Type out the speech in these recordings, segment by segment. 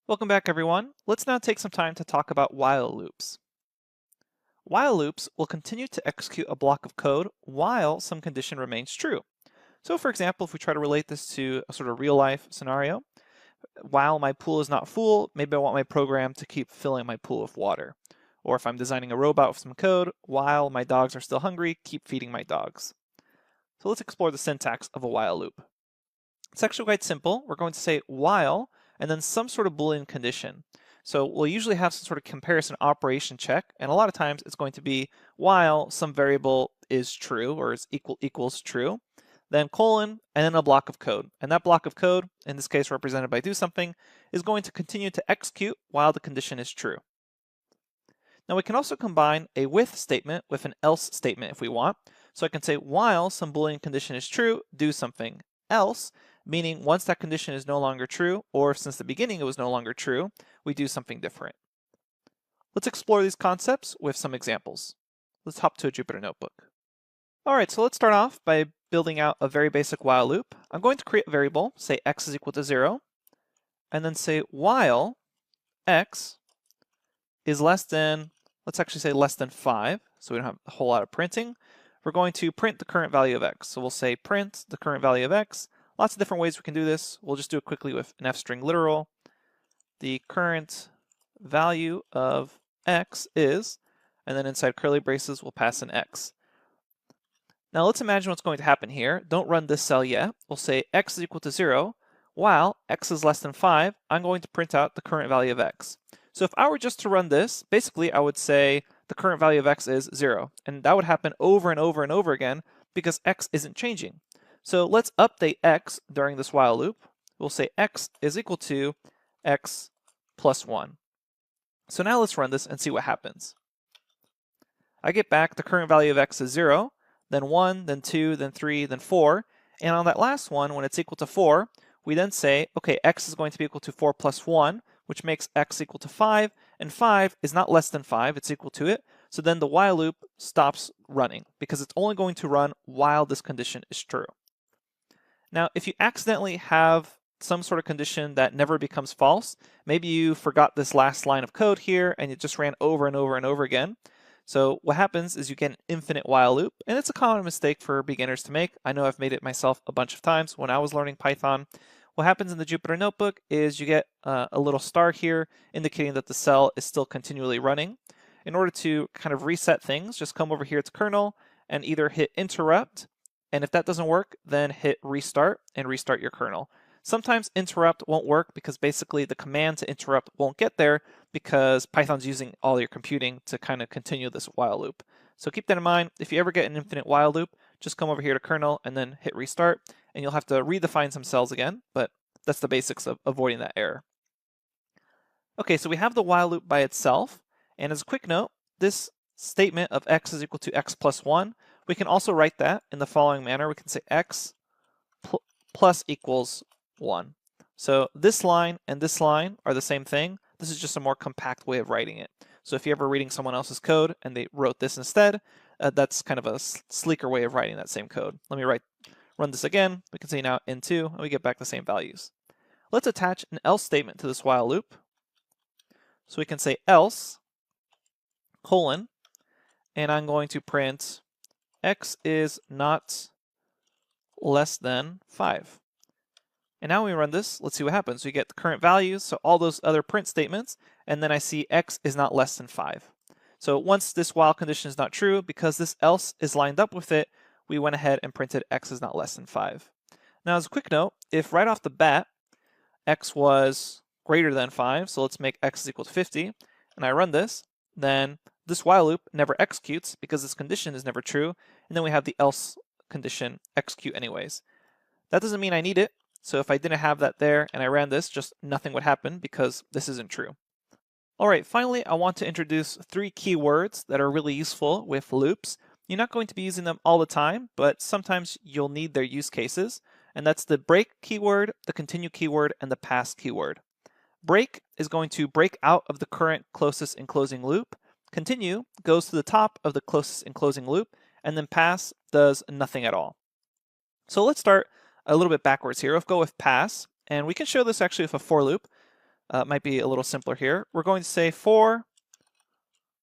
Welcome back, everyone. Let's now take some time to talk about while loops. While loops will continue to execute a block of code while some condition remains true. So for example, if we try to relate this to a sort of real life scenario, while my pool is not full, maybe I want my program to keep filling my pool with water. Or if I'm designing a robot with some code, while my dogs are still hungry, keep feeding my dogs. So let's explore the syntax of a while loop. It's actually quite simple. We're going to say while and then some sort of Boolean condition. So we'll usually have some sort of comparison operation check, and a lot of times it's going to be while some variable is true or is equals true, then colon, and then a block of code. And that block of code, in this case represented by do something, is going to continue to execute while the condition is true. Now we can also combine a with statement with an else statement if we want. So I can say while some Boolean condition is true, do something else, meaning once that condition is no longer true, or since the beginning it was no longer true, we do something different. Let's explore these concepts with some examples. Let's hop to a Jupyter Notebook. All right, so let's start off by building out a very basic while loop. I'm going to create a variable, say x is equal to 0, and then say while x is less than, let's actually say less than 5, so we don't have a whole lot of printing. We're going to print the current value of x. So we'll say print the current value of x. Lots of different ways we can do this. We'll just do it quickly with an f-string literal. The current value of x is, and then inside curly braces we'll pass an x. Now let's imagine what's going to happen here. Don't run this cell yet. We'll say x is equal to 0. While x is less than 5, I'm going to print out the current value of x. So if I were just to run this, basically I would say the current value of x is 0. And that would happen over and over and over again because x isn't changing. So let's update x during this while loop. We'll say x is equal to x plus 1. So now let's run this and see what happens. I get back the current value of x is 0, then 1, then 2, then 3, then 4. And on that last one, when it's equal to 4, we then say, okay, x is going to be equal to 4 plus 1, which makes x equal to 5, and 5 is not less than 5, it's equal to it. So then the while loop stops running because it's only going to run while this condition is true. Now, if you accidentally have some sort of condition that never becomes false, maybe you forgot this last line of code here and it just ran over and over and over again. So what happens is you get an infinite while loop, and it's a common mistake for beginners to make. I know I've made it myself a bunch of times when I was learning Python. What happens in the Jupyter Notebook is you get a little star here indicating that the cell is still continually running. In order to kind of reset things, just come over here to kernel and either hit interrupt, and if that doesn't work, then hit restart and restart your kernel. Sometimes interrupt won't work because basically the command to interrupt won't get there because Python's using all your computing to kind of continue this while loop. So keep that in mind. If you ever get an infinite while loop, just come over here to kernel and then hit restart, and you'll have to redefine some cells again, but that's the basics of avoiding that error. Okay, so we have the while loop by itself, and as a quick note, this statement of x is equal to x plus 1, we can also write that in the following manner. We can say x plus equals 1. So this line and this line are the same thing. This is just a more compact way of writing it. So if you're ever reading someone else's code and they wrote this instead, that's kind of a sleeker way of writing that same code. Let me run this again. We can say now in2, and we get back the same values. Let's attach an else statement to this while loop. So we can say else colon, and I'm going to print x is not less than 5. And now when we run this, let's see what happens. We get the current values, so all those other print statements, and then I see x is not less than 5. So once this while condition is not true, because this else is lined up with it, we went ahead and printed x is not less than 5. Now as a quick note, if right off the bat, x was greater than 5, so let's make x is equal to 50, and I run this, then this while loop never executes because this condition is never true, and then we have the else condition execute anyways. That doesn't mean I need it, so if I didn't have that there and I ran this, just nothing would happen because this isn't true. Alright, finally I want to introduce 3 keywords that are really useful with loops. You're not going to be using them all the time, but sometimes you'll need their use cases, and that's the break keyword, the continue keyword, and the pass keyword. Break is going to break out of the current closest enclosing loop. Continue goes to the top of the closest enclosing loop, and then pass does nothing at all. So let's start a little bit backwards here. Let's go with pass, and we can show this actually with a for loop. might be a little simpler here. We're going to say for,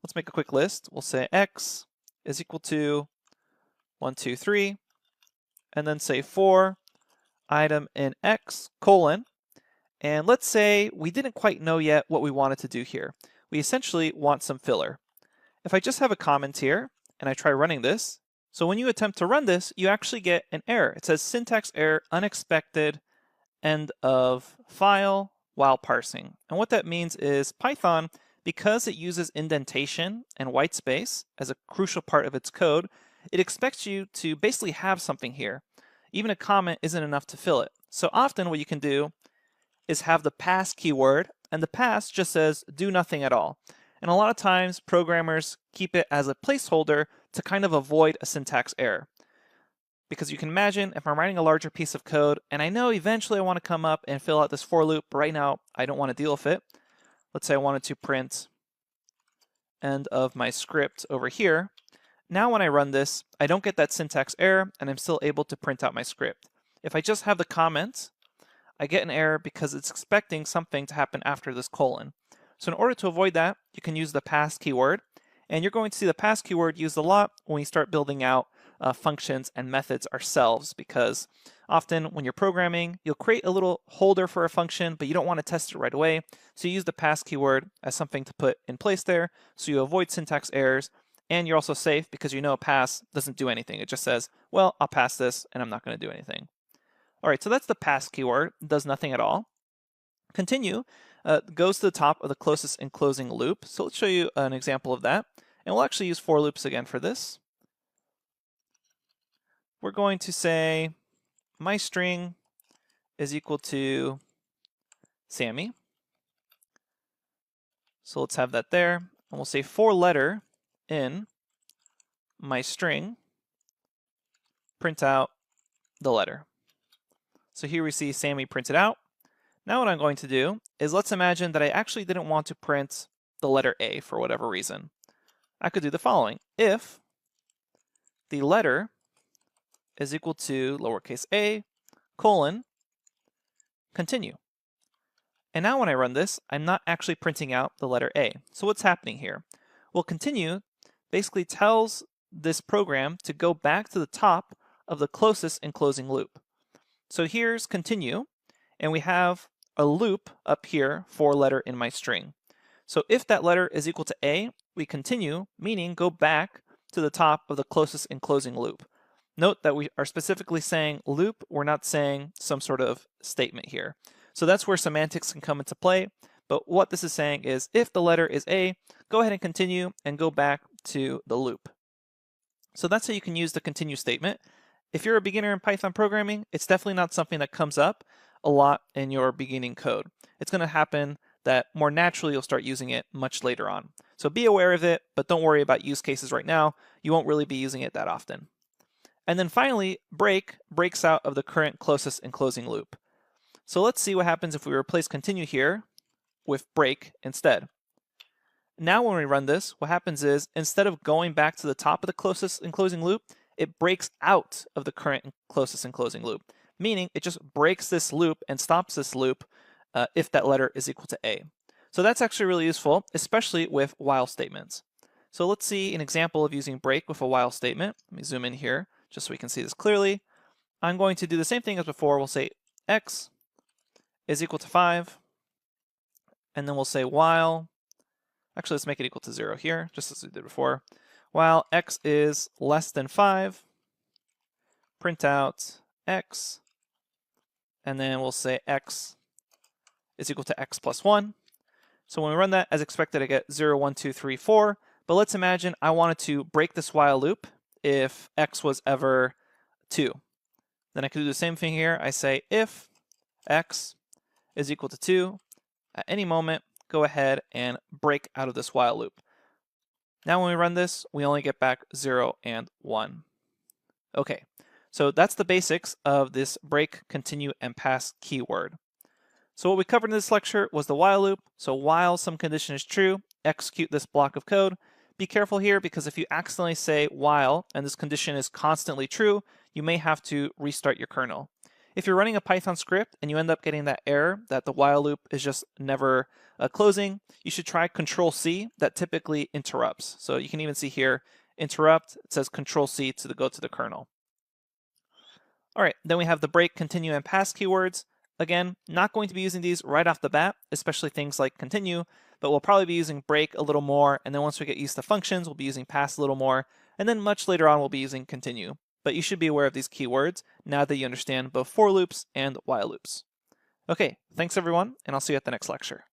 let's make a quick list. We'll say x is equal to 1, 2, 3, and then say for item in x colon, and let's say we didn't quite know yet what we wanted to do here. We essentially want some filler. If I just have a comment here and I try running this, so when you attempt to run this, you actually get an error. It says syntax error, unexpected, end of file while parsing. And what that means is Python, because it uses indentation and white space as a crucial part of its code, it expects you to basically have something here. Even a comment isn't enough to fill it. So often what you can do is have the pass keyword, and the pass just says do nothing at all. And a lot of times programmers keep it as a placeholder to kind of avoid a syntax error. Because you can imagine if I'm writing a larger piece of code and I know eventually I want to come up and fill out this for loop, but right now I don't want to deal with it. Let's say I wanted to print end of my script over here. Now when I run this, I don't get that syntax error and I'm still able to print out my script. If I just have the comment, I get an error because it's expecting something to happen after this colon. So in order to avoid that, you can use the pass keyword, and you're going to see the pass keyword used a lot when we start building out functions and methods ourselves, because often when you're programming, you'll create a little holder for a function, but you don't want to test it right away. So you use the pass keyword as something to put in place there, so you avoid syntax errors, and you're also safe because you know a pass doesn't do anything. It just says, well, I'll pass this, and I'm not going to do anything. All right, so that's the pass keyword, does nothing at all. Continue goes to the top of the closest enclosing loop. So let's show you an example of that. And we'll actually use for loops again for this. We're going to say my string is equal to Sammy. So let's have that there. And we'll say for letter in my string, print out the letter. So here we see Sammy printed out. Now what I'm going to do is, let's imagine that I actually didn't want to print the letter A for whatever reason. I could do the following. If the letter is equal to lowercase a colon continue. And now when I run this, I'm not actually printing out the letter A. So what's happening here? Well, continue basically tells this program to go back to the top of the closest enclosing loop. So here's continue, and we have a loop up here for letter in my string. So if that letter is equal to A, we continue, meaning go back to the top of the closest enclosing loop. Note that we are specifically saying loop, we're not saying some sort of statement here. So that's where semantics can come into play, but what this is saying is if the letter is A, go ahead and continue and go back to the loop. So that's how you can use the continue statement. If you're a beginner in Python programming, it's definitely not something that comes up a lot in your beginning code. It's going to happen that more naturally you'll start using it much later on. So be aware of it, but don't worry about use cases right now. You won't really be using it that often. And then finally, break breaks out of the current closest enclosing loop. So let's see what happens if we replace continue here with break instead. Now when we run this, what happens is instead of going back to the top of the closest enclosing loop, it breaks out of the current closest enclosing loop, meaning it just breaks this loop and stops this loop if that letter is equal to A. So that's actually really useful, especially with while statements. So let's see an example of using break with a while statement. Let me zoom in here just so we can see this clearly. I'm going to do the same thing as before. We'll say x is equal to 5, and then we'll say while, actually let's make it equal to 0 here, just as we did before. While x is less than 5, print out x, and then we'll say x is equal to x plus 1. So when we run that, as expected, I get 0, 1, 2, 3, 4. But let's imagine I wanted to break this while loop if x was ever 2. Then I could do the same thing here. I say if x is equal to 2, at any moment, go ahead and break out of this while loop. Now when we run this, we only get back 0 and 1. Okay, so that's the basics of this break, continue, and pass keyword. So what we covered in this lecture was the while loop. So while some condition is true, execute this block of code. Be careful here because if you accidentally say while and this condition is constantly true, you may have to restart your kernel. If you're running a Python script and you end up getting that error that the while loop is just never closing, you should try Control-C. That typically interrupts. So you can even see here, interrupt, it says Control-C to go to the kernel. All right, then we have the break, continue, and pass keywords. Again, not going to be using these right off the bat, especially things like continue, but we'll probably be using break a little more, and then once we get used to functions, we'll be using pass a little more, and then much later on we'll be using continue. But you should be aware of these keywords now that you understand both for loops and while loops. Okay, thanks everyone, and I'll see you at the next lecture.